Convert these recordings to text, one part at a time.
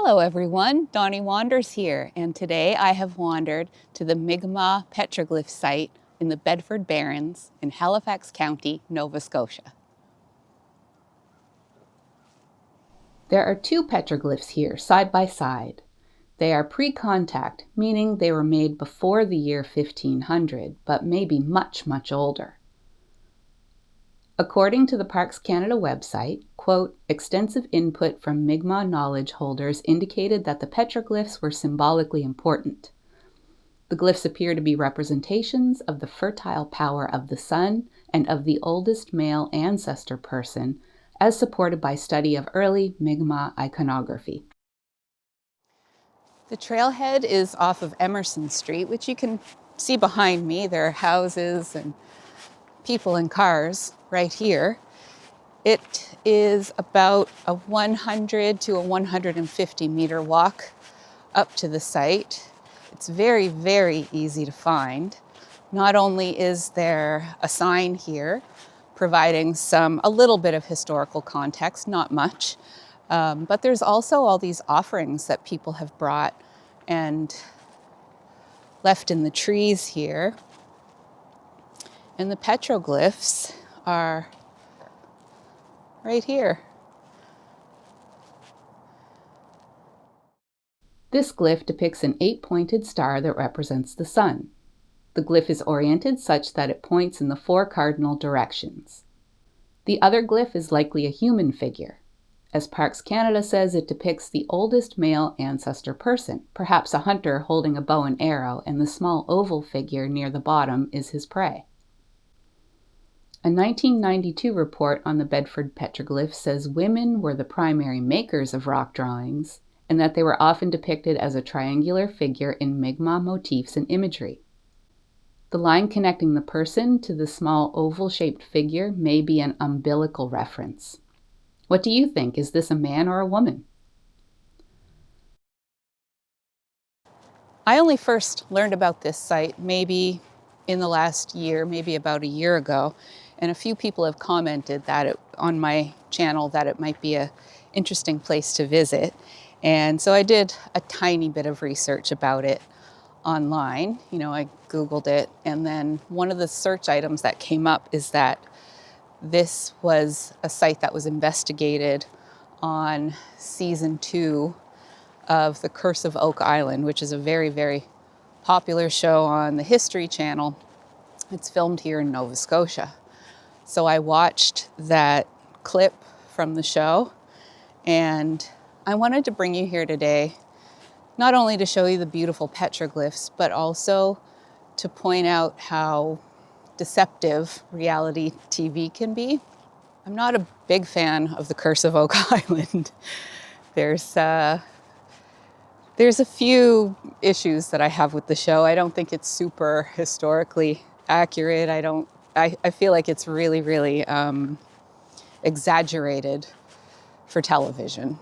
Hello everyone, Dawny Wanders here, and today I have wandered to the Mi'kmaq Petroglyph site in the Bedford Barrens in Halifax County, Nova Scotia. There are two petroglyphs here, side by side. They are pre-contact, meaning they were made before the year 1500, but maybe much, much older. According to the Parks Canada website, quote, extensive input from Mi'kmaq knowledge holders indicated that the petroglyphs were symbolically important. The glyphs appear to be representations of the fertile power of the sun and of the oldest male ancestor person, as supported by study of early Mi'kmaq iconography. The trailhead is off of Emerson Street, which you can see behind me. There are houses and people and cars right here. It is about a 100 to a 150 meter walk up to the site. It's very, very easy to find. Not only is there a sign here providing a little bit of historical context, not much, but there's also all these offerings that people have brought and left in the trees here. And the petroglyphs are right here. This glyph depicts an 8-pointed star that represents the sun. The glyph is oriented such that it points in the 4 cardinal directions. The other glyph is likely a human figure. As Parks Canada says, it depicts the oldest male ancestor person, perhaps a hunter holding a bow and arrow, and the small oval figure near the bottom is his prey. A 1992 report on the Bedford petroglyphs says women were the primary makers of rock drawings and that they were often depicted as a triangular figure in Mi'kmaq motifs and imagery. The line connecting the person to the small oval-shaped figure may be an umbilical reference. What do you think? Is this a man or a woman? I only first learned about this site maybe in the last year, maybe about a year ago. And a few people have commented that on my channel that it might be an interesting place to visit. And so I did a tiny bit of research about it online. I Googled it, and then one of the search items that came up is that this was a site that was investigated on season 2 of The Curse of Oak Island, which is a very, very popular show on the History Channel. It's filmed here in Nova Scotia. So I watched that clip from the show, and I wanted to bring you here today, not only to show you the beautiful petroglyphs, but also to point out how deceptive reality TV can be. I'm not a big fan of The Curse of Oak Island. There's a few issues that I have with the show. I don't think it's super historically accurate. I feel like it's really, really exaggerated for television.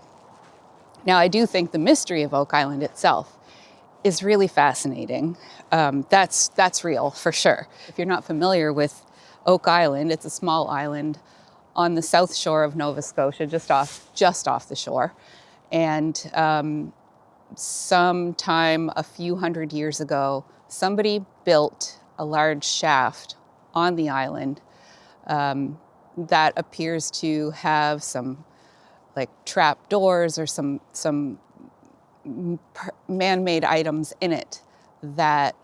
Now, I do think the mystery of Oak Island itself is really fascinating. That's real, for sure. If you're not familiar with Oak Island, it's a small island on the south shore of Nova Scotia, just off the shore. And sometime a few hundred years ago, somebody built a large shaft on the island that appears to have some like trap doors or some man-made items in it that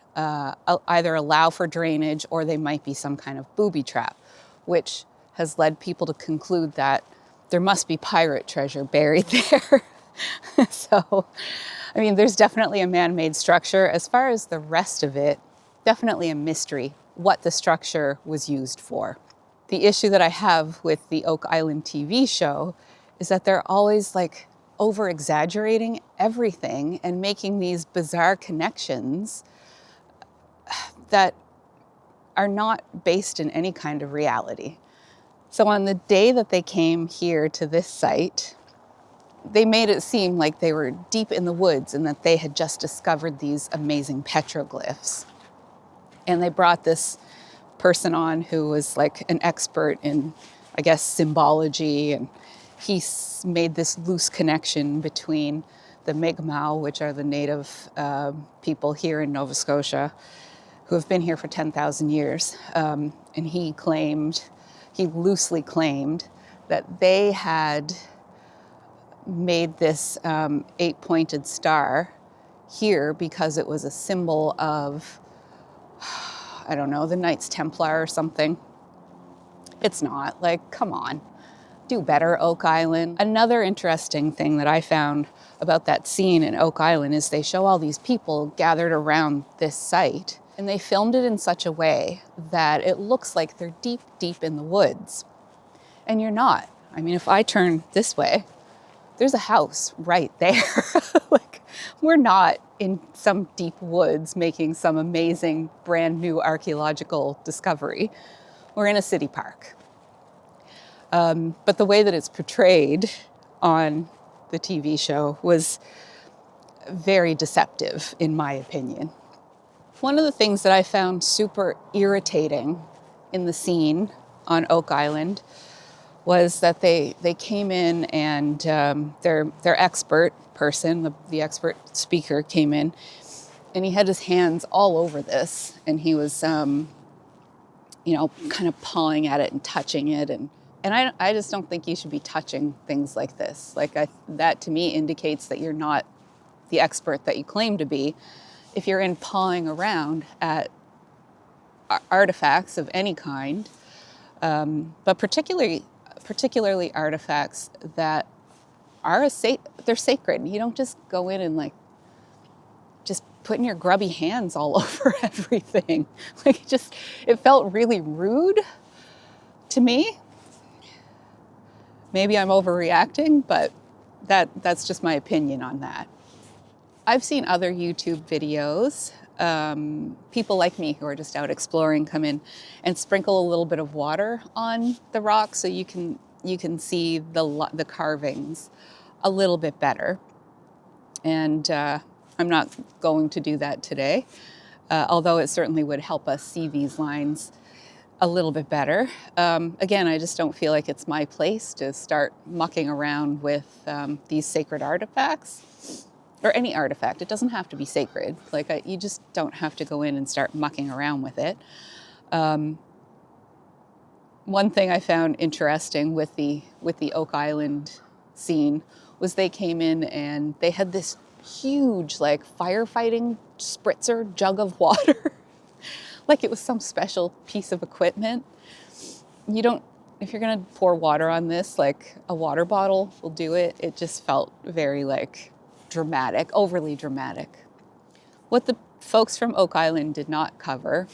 either allow for drainage or they might be some kind of booby trap, which has led people to conclude that there must be pirate treasure buried there. So, I mean, there's definitely a man-made structure. As far as the rest of it, definitely a mystery what the structure was used for. The issue that I have with the Oak Island TV show is that they're always like over-exaggerating everything and making these bizarre connections that are not based in any kind of reality. So on the day that they came here to this site, they made it seem like they were deep in the woods and that they had just discovered these amazing petroglyphs. And they brought this person on who was like an expert in, I guess, symbology, and he made this loose connection between the Mi'kmaq, which are the native people here in Nova Scotia, who have been here for 10,000 years. And he loosely claimed that they had made this 8-pointed star here because it was a symbol of, I don't know, the Knights Templar or something. It's not. Like, come on. Do better, Oak Island. Another interesting thing that I found about that scene in Oak Island is they show all these people gathered around this site, and they filmed it in such a way that it looks like they're deep, deep in the woods. And you're not. I mean, if I turn this way, there's a house right there. Like, we're not in some deep woods making some amazing brand new archaeological discovery. We're in a city park. But the way that it's portrayed on the TV show was very deceptive, in my opinion. One of the things that I found super irritating in the scene on Oak Island was that they came in and their expert person, the expert speaker came in, and he had his hands all over this, and he was, kind of pawing at it and touching it, and I just don't think you should be touching things like this. Like, that to me indicates that you're not the expert that you claim to be if you're in pawing around at artifacts of any kind, but particularly artifacts that are they're sacred. You don't just go in and just putting your grubby hands all over everything. It felt really rude to me. Maybe I'm overreacting, but that's just my opinion on that. I've seen other YouTube videos. People like me who are just out exploring come in and sprinkle a little bit of water on the rock so you can see the carvings a little bit better. And I'm not going to do that today, although it certainly would help us see these lines a little bit better. Again, I just don't feel like it's my place to start mucking around with these sacred artifacts, or any artifact. It doesn't have to be sacred. You just don't have to go in and start mucking around with it. One thing I found interesting with the Oak Island scene was they came in and they had this huge firefighting spritzer jug of water. Like it was some special piece of equipment. If you're gonna pour water on this, a water bottle will do it. It just felt very dramatic, overly dramatic. What the folks from Oak Island did not cover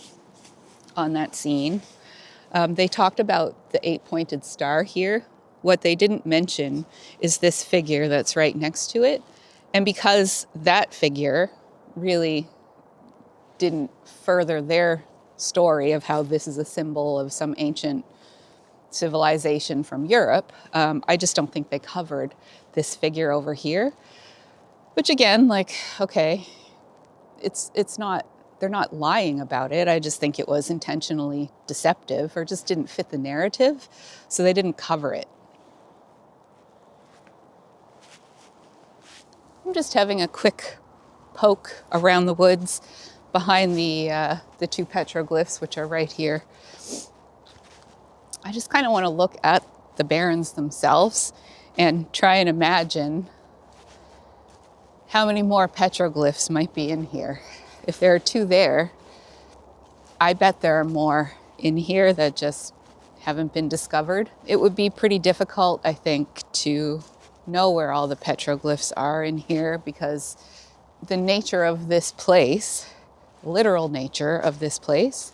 on that scene, they talked about the 8-pointed star here. What they didn't mention is this figure that's right next to it. And because that figure really didn't further their story of how this is a symbol of some ancient civilization from Europe, I just don't think they covered this figure over here. Which again, okay, it's not, they're not lying about it. I just think it was intentionally deceptive or just didn't fit the narrative, so they didn't cover it. I'm just having a quick poke around the woods behind the 2 petroglyphs, which are right here. I just kind of want to look at the barrens themselves and try and imagine how many more petroglyphs might be in here. If there are 2 there, I bet there are more in here that just haven't been discovered. It would be pretty difficult, I think, to know where all the petroglyphs are in here because the nature of this place, literal nature of this place,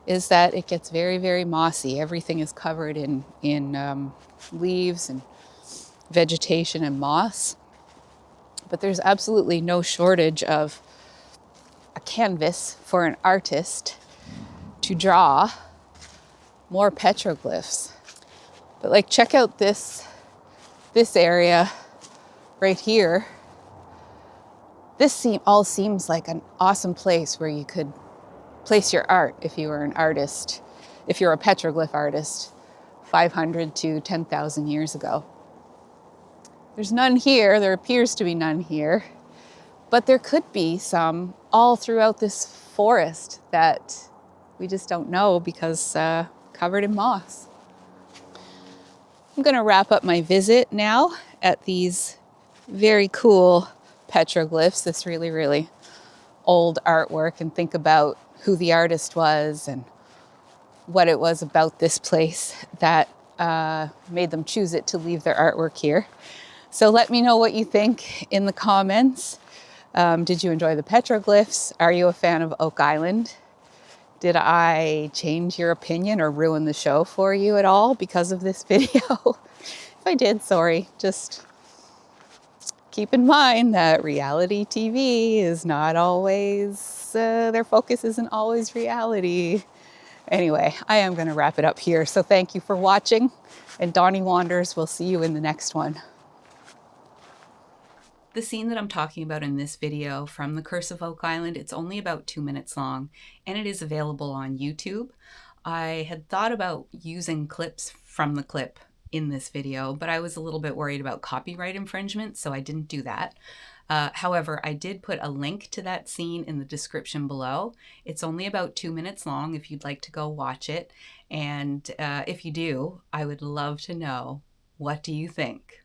is that it gets very, very mossy. Everything is covered in leaves and vegetation and moss. But there's absolutely no shortage of a canvas for an artist to draw more petroglyphs. But check out this area right here. This all seems like an awesome place where you could place your art if you were an artist, if you're a petroglyph artist 500 to 10,000 years ago. There's none here. There appears to be none here. But there could be some all throughout this forest that we just don't know because covered in moss. I'm going to wrap up my visit now at these very cool petroglyphs, this really, really old artwork, and think about who the artist was and what it was about this place that made them choose it to leave their artwork here. So let me know what you think in the comments. Did you enjoy the petroglyphs? Are you a fan of Oak Island? Did I change your opinion or ruin the show for you at all because of this video? If I did, sorry. Just keep in mind that reality TV is not always, their focus isn't always reality. Anyway, I am going to wrap it up here. So thank you for watching, and Dawny Wanders, we'll see you in the next one. The scene that I'm talking about in this video from The Curse of Oak Island, it's only about 2 minutes long, and it is available on YouTube. I had thought about using clips from the clip in this video, but I was a little bit worried about copyright infringement, so I didn't do that. However, I did put a link to that scene in the description below. It's only about 2 minutes long if you'd like to go watch it. And if you do, I would love to know, what do you think?